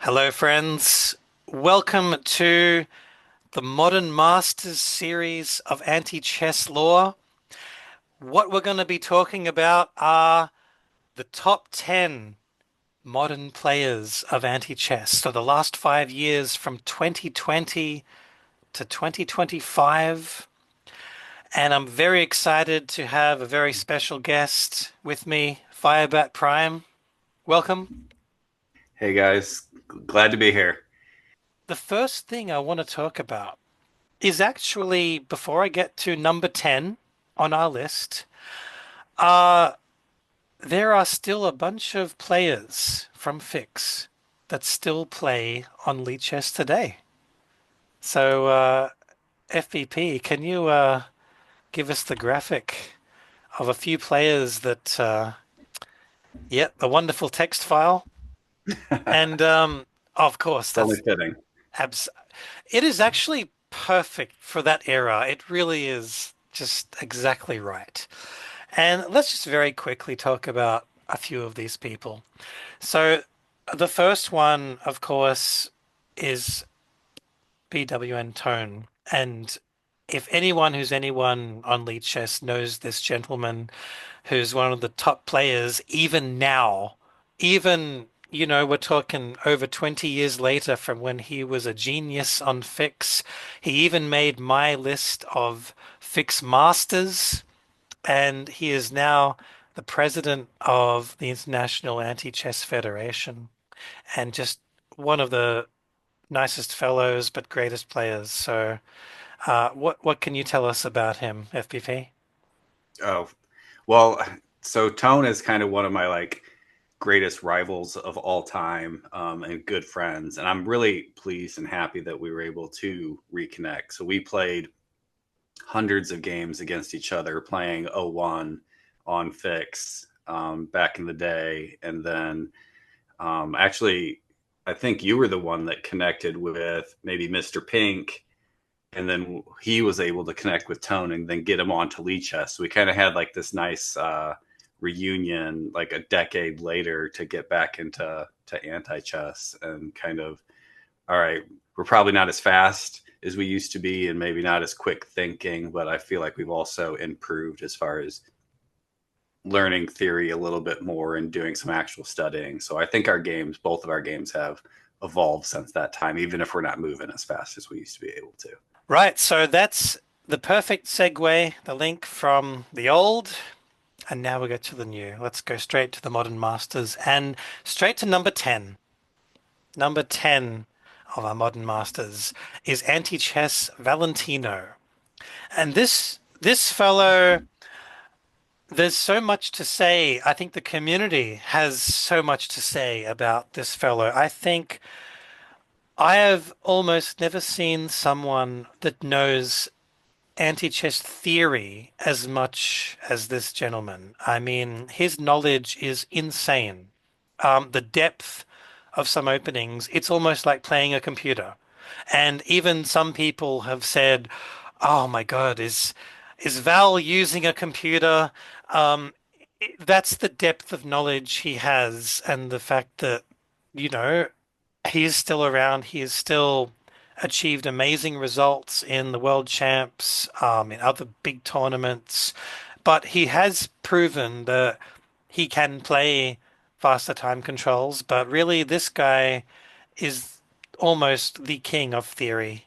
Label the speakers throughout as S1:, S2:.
S1: Hello, friends. Welcome to the Modern Masters series of anti-chess law. What we're going to be talking about are the top 10 modern players of anti-chess. So the last 5 years from 2020 to 2025. And I'm very excited to have a very special guest with me, firebatprime. Welcome.
S2: Hey guys, glad to be here.
S1: The first thing I want to talk about is actually before I get to number 10 on our list, uh, there are still a bunch of players from FICS that still play on lichess today. So, FVP, can you give us the graphic of a few players that, yeah, the wonderful text file? And of course,
S2: It's only fitting.
S1: abs it is actually perfect for that era. It really is just exactly right. And let's just very quickly talk about a few of these people. So, the first one, of course, is BWN Tone. And if anyone on Lead Chess knows this gentleman who's one of the top players, even now, even, we're talking over 20 years later from when he was a genius on FICS. He even made my list of FICS Masters and he is now the president of the International Anti-Chess Federation and just one of the nicest fellows but greatest players. So, what can you tell us about him, FPP?
S2: Oh, well, so Tone is kind of one of my greatest rivals of all time, and good friends, and I'm really pleased and happy that we were able to reconnect. So we played hundreds of games against each other, playing 01 on Fix back in the day, and then actually, I think you were the one that connected with maybe Mr. Pink, and then he was able to connect with Tone and then get him on to lichess. So we kind of had like this nice reunion, like a decade later, to get back into anti-chess and kind of, all right, we're probably not as fast as we used to be, and maybe not as quick thinking, but I feel like we've also improved as far as learning theory a little bit more and doing some actual studying. So I think our games, both of our games, have evolved since that time, even if we're not moving as fast as we used to be able to.
S1: Right, so that's the perfect segue, the link from the old, and now we go to the new. Let's go straight to the Modern Masters and straight to number 10. Number 10 of our Modern Masters is Antichess Valentino. And this fellow, there's so much to say. I think the community has so much to say about this fellow. I think I have almost never seen someone that knows anti-chess theory as much as this gentleman. I mean, his knowledge is insane. The depth of some openings, it's almost like playing a computer. And even some people have said, "Oh my God, is Val using a computer?" Um, that's the depth of knowledge he has, and the fact that, you know, he is still around. He has still achieved amazing results in the World Champs, in other big tournaments, but he has proven that he can play faster time controls. But really, this guy is almost the king of theory.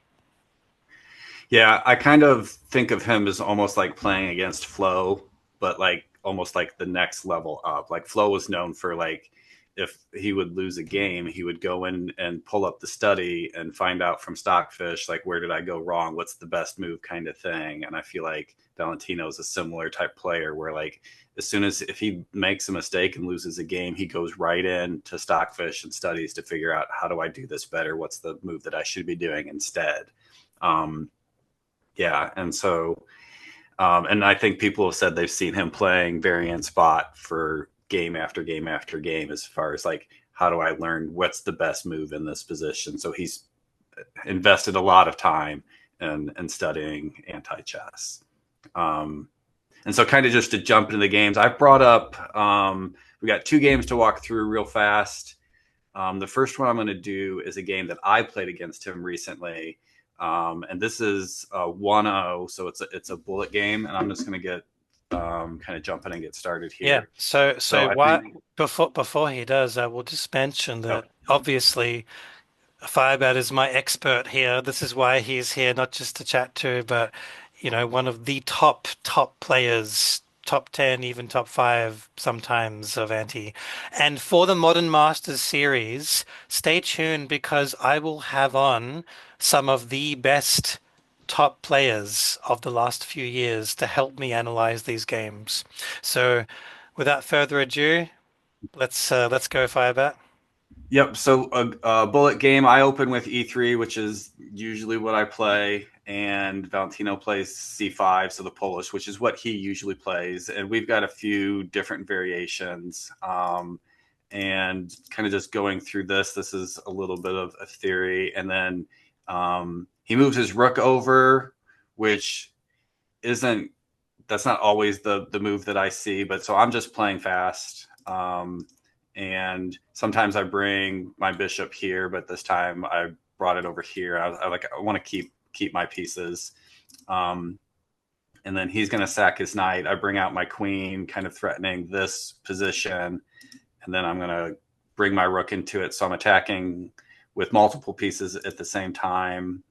S2: Yeah, I kind of think of him as almost like playing against Flo, but like almost like the next level up. Like Flo was known for like if he would lose a game, he would go in and pull up the study and find out from Stockfish like where did I go wrong? What's the best move kind of thing. And I feel like Valentino is a similar type player where like as soon as if he makes a mistake and loses a game, he goes right in to Stockfish and studies to figure out how do I do this better? What's the move that I should be doing instead? Um, yeah, and so and I think people have said they've seen him playing variant spot for game after game after game as far as like how do I learn what's the best move in this position. So he's invested a lot of time in studying anti-chess. Um, and so kind of just to jump into the games, I've brought up we got two games to walk through real fast. The first one I'm going to do is a game that I played against him recently. And this is 1-0, so it's a bullet game, and I'm just going to get kind of jump in and get started
S1: Yeah.
S2: here.
S1: So
S2: So
S1: so
S2: I
S1: why
S2: think,
S1: before he does, I will just mention
S2: oh,
S1: that obviously Firebat is my expert here. This is why he's here, not just to chat to, but one of the top players, top 10, even top 5 sometimes of Anti. And for the Modern Masters series, stay tuned because I will have on some of the best top players of the last few years to help me analyze these games. So, without further ado, let's go Firebat.
S2: yep. So a bullet game. I open with E3, which is usually what I play, and Valentino plays C5, so the Polish, which is what he usually plays. And we've got a few different variations. And kind of just going through this. This is a little bit of a theory, and then he moves his rook over, which isn't that's not always the move that I see, but so I'm just playing fast. And sometimes I bring my bishop here, but this time I brought it over here. I want to keep my pieces. Um, and then he's going to sack his knight. I bring out my queen, kind of threatening this position, and then I'm going to bring my rook into it. So I'm attacking with multiple pieces at the same time.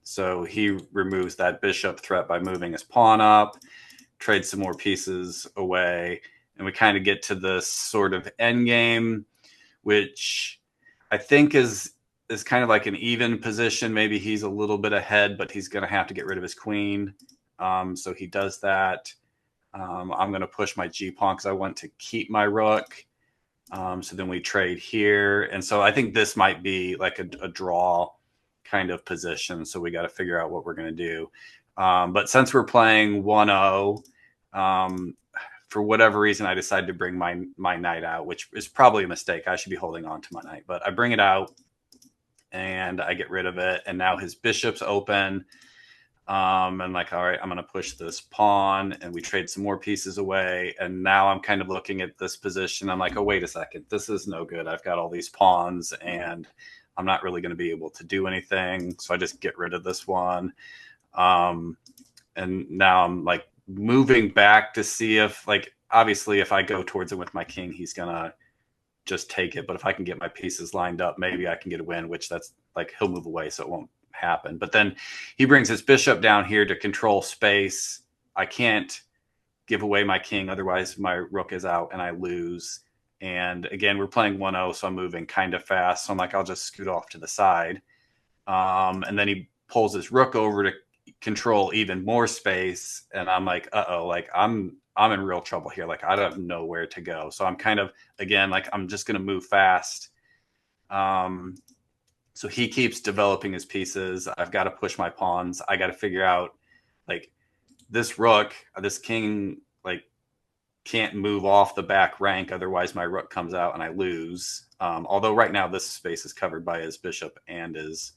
S2: So he removes that bishop threat by moving his pawn up, trades some more pieces away, and we kind of get to this sort of end game, which I think is kind of like an even position. Maybe he's a little bit ahead, but he's going to have to get rid of his queen. So he does that. I'm going to push my G pawn because I want to keep my rook. So then we trade here. And so I think this might be like a draw kind of position. So we got to figure out what we're going to do. But since we're playing 1-0, for whatever reason, I decided to bring my knight out, which is probably a mistake. I should be holding on to my knight, but I bring it out and I get rid of it. And now his bishop's open. And like, all right, I'm going to push this pawn, and we trade some more pieces away. And now I'm kind of looking at this position. I'm like, oh, wait a second. This is no good. I've got all these pawns and I'm not really going to be able to do anything. So I just get rid of this one. And now I'm like moving back to see if, like, obviously if I go towards it with my king, he's going to just take it. But if I can get my pieces lined up, maybe I can get a win, which that's like, he'll move away. So it won't happen. But then he brings his bishop down here to control space. I can't give away my king, otherwise my rook is out and I lose. And again, we're playing 1-0, so I'm moving kind of fast. So I'm like, I'll just scoot off to the side. And then he pulls his rook over to control even more space. And I'm like, uh-oh, like I'm in real trouble here. Like I don't know where to go. So I'm kind of, again, like I'm just going to move fast. So he keeps developing his pieces. I've got to push my pawns. I got to figure out, like, this rook, this king, like, can't move off the back rank. Otherwise, my rook comes out and I lose. Although right now this space is covered by his bishop and his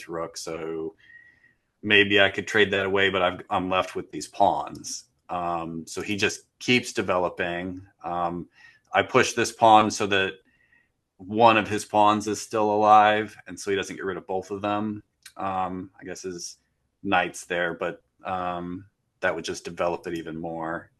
S2: rook. So maybe I could trade that away, but I'm left with these pawns. So he just keeps developing. I push this pawn so that one of his pawns is still alive, and so he doesn't get rid of both of them. I guess his knight's there, but that would just develop it even more.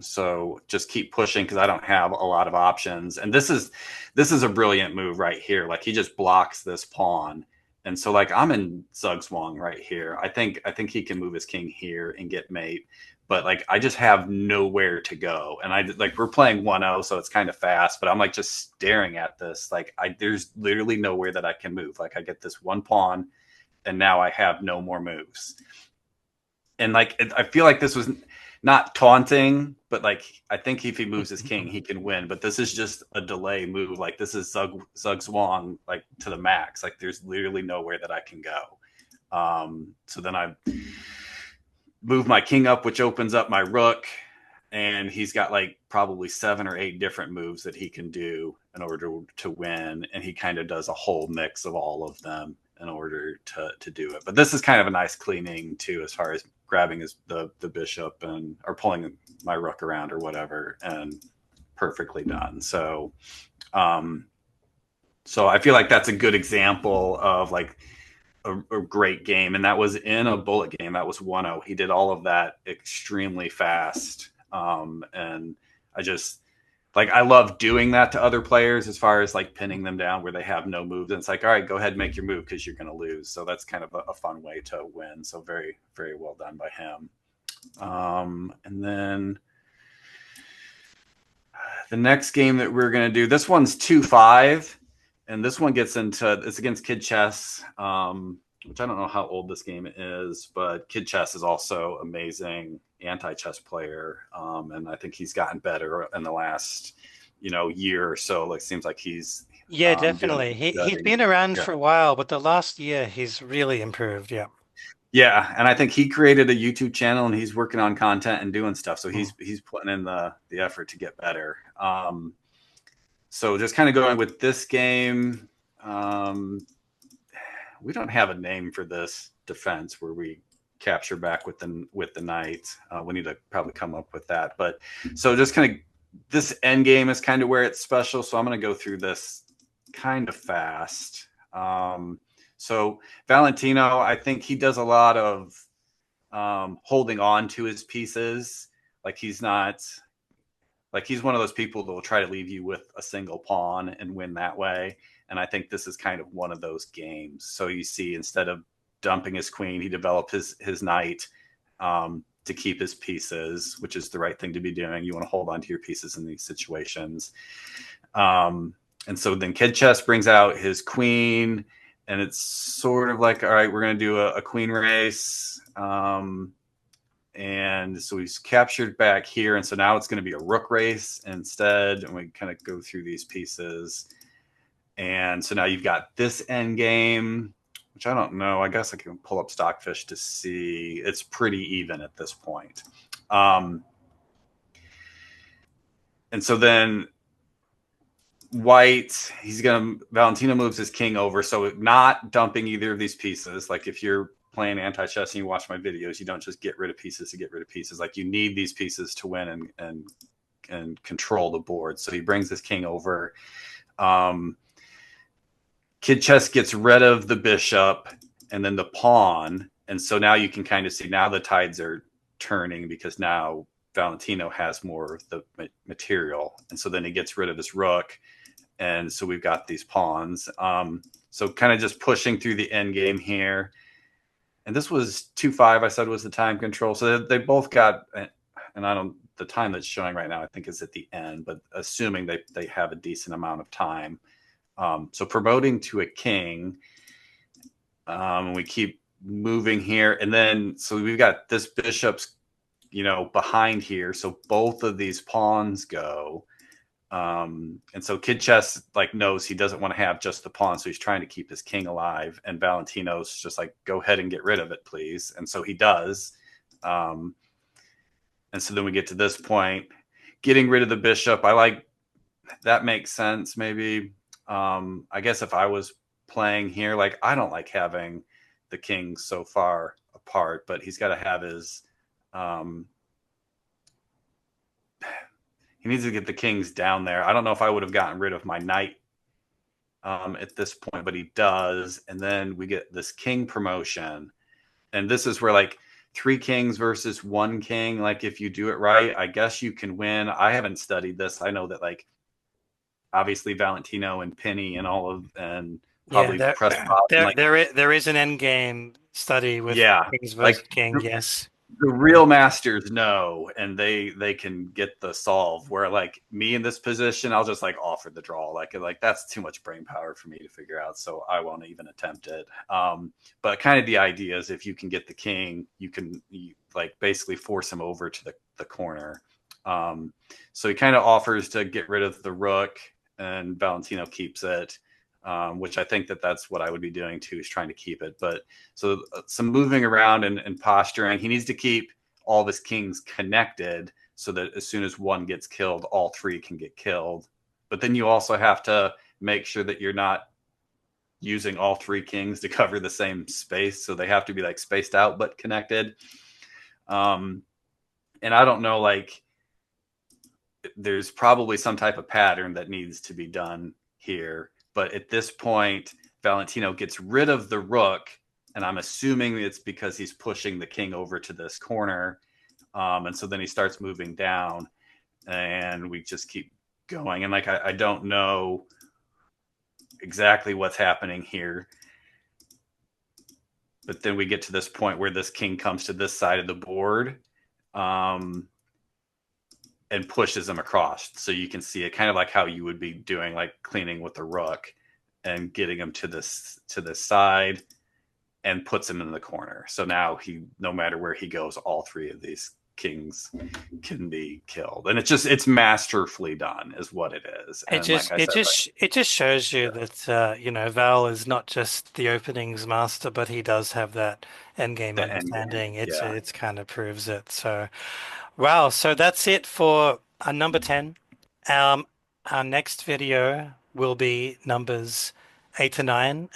S2: So just keep pushing because I don't have a lot of options. And this is a brilliant move right here. Like he just blocks this pawn. And so like I'm in Zugzwang right here. I think he can move his king here and get mate. But like I just have nowhere to go. And I like we're playing 1-0, so it's kind of fast, but I'm like just staring at this. Like there's literally nowhere that I can move. Like I get this one pawn and now I have no more moves. And like I feel like this was not taunting, but like I think if he moves his king, he can win. But this is just a delay move. Like this is Zugzwang like to the max. Like there's literally nowhere that I can go. So then I move my king up, which opens up my rook, and he's got like probably 7 or 8 different moves that he can do in order to win, and he kind of does a whole mix of all of them in order to do it. But this is kind of a nice cleaning too, as far as grabbing the bishop and or pulling my rook around or whatever, and perfectly done. So Um, so I feel like that's a good example of like a great game, and that was in a bullet game. That was 1-0. He did all of that extremely fast, and I just like I love doing that to other players as far as like pinning them down where they have no moves. And it's like, all right, go ahead and make your move because you're going to lose. So that's kind of a fun way to win. So very, very well done by him. And then the next game that we're going to do, this one's 2-5. And this one gets into, it's against Kid Chess, which I don't know how old this game is, but Kid Chess is also amazing anti-chess player. And I think he's gotten better in the last, year or so. Like, seems like he's
S1: Yeah,
S2: doing
S1: definitely.
S2: some
S1: He's
S2: studying.
S1: been around
S2: Yeah.
S1: for a while, but the last year he's really improved. Yeah.
S2: Yeah, and I think he created a YouTube channel and he's working on content and doing stuff. So
S1: Mm.
S2: he's putting in the effort to get better. So just kind of going with this game, um, we don't have a name for this defense where we capture back with the knight. We need to probably come up with that. But so just kind of this end game is kind of where it's special. So I'm going to go through this kind of fast. So Valentino, I think he does a lot of holding on to his pieces. Like he's not like he's one of those people that will try to leave you with a single pawn and win that way. And I think this is kind of one of those games. So you see, instead of dumping his queen, he developed his knight to keep his pieces, which is the right thing to be doing. You want to hold on to your pieces in these situations. And so then Kid Chess brings out his queen, and it's sort of like, all right, we're going to do a queen race. And so he's captured back here. And so now it's going to be a rook race instead. And we kind of go through these pieces. And so now you've got this end game, which I don't know. I guess I can pull up Stockfish to see. It's pretty even at this point. And so then white, Valentino moves his king over. So not dumping either of these pieces. Like if you're playing anti-chess and you watch my videos, you don't just get rid of pieces to get rid of pieces. Like you need these pieces to win and control the board. So he brings his king over. Kid Chess gets rid of the bishop and then the pawn. And so now you can kind of see now the tides are turning because now Valentino has more of the material. And so then he gets rid of his rook. And so we've got these pawns. So kind of just pushing through the end game here. And this was 2-5, I said was the time control. So they both got, and I don't, the time that's showing right now, I think is at the end, but assuming they have a decent amount of time. So promoting to a king, we keep moving here. And then, so we've got this bishop's, behind here. So both of these pawns go. And so Kid Chess like knows he doesn't want to have just the pawn, so he's trying to keep his king alive. And Valentino's just like, go ahead and get rid of it, please. And so he does. And so then we get to this point, getting rid of the bishop. I like that makes sense. Maybe I guess if I was playing here, like I don't like having the kings so far apart, but he's got to have his. He needs to get the kings down there. I don't know if I would have gotten rid of my knight at this point, but he does. And then we get this king promotion. And this is where like 3 kings versus 1 king. Like if you do it right, I guess you can win. I haven't studied this. I know that like obviously Valentino and Penny and all of and
S1: Yeah,
S2: probably Prescott and like
S1: there is an end game study with
S2: yeah,
S1: kings versus
S2: like
S1: king. Yes.
S2: the real masters know and they can get the solve where like me in this position I'll just like offer the draw like that's too much brain power for me to figure out, so I won't even attempt it. But kind of the idea is if you can get the king you like basically force him over to the corner. So he kind of offers to get rid of the rook and Valentino keeps it, which I think that's what I would be doing too, is trying to keep it. But so some moving around and posturing. He needs to keep all of his kings connected so that as soon as one gets killed, all 3 can get killed. But then you also have to make sure that you're not using all 3 kings to cover the same space. So they have to be like spaced out but connected. And I don't know, like there's probably some type of pattern that needs to be done here. But at this point, Valentino gets rid of the rook, and I'm assuming it's because he's pushing the king over to this corner. And so then he starts moving down, and we just keep going. And like, I don't know exactly what's happening here. But then we get to this point where this king comes to this side of the board. And pushes them across. So you can see it kind of like how you would be doing, like cleaning with the rook and getting him to this side and puts him in the corner. So now he, no matter where he goes, all three of these kings can be killed. And it's masterfully done is what it is.
S1: It
S2: And like
S1: just
S2: I
S1: it
S2: said, like,
S1: just it just shows you
S2: yeah,
S1: that Val is not just the openings master, but he does have that endgame
S2: the end game.
S1: understanding.
S2: Yeah.
S1: It's kind of proves it. So wow, so that's it for number 10. Um, our next video will be numbers 8 to 9.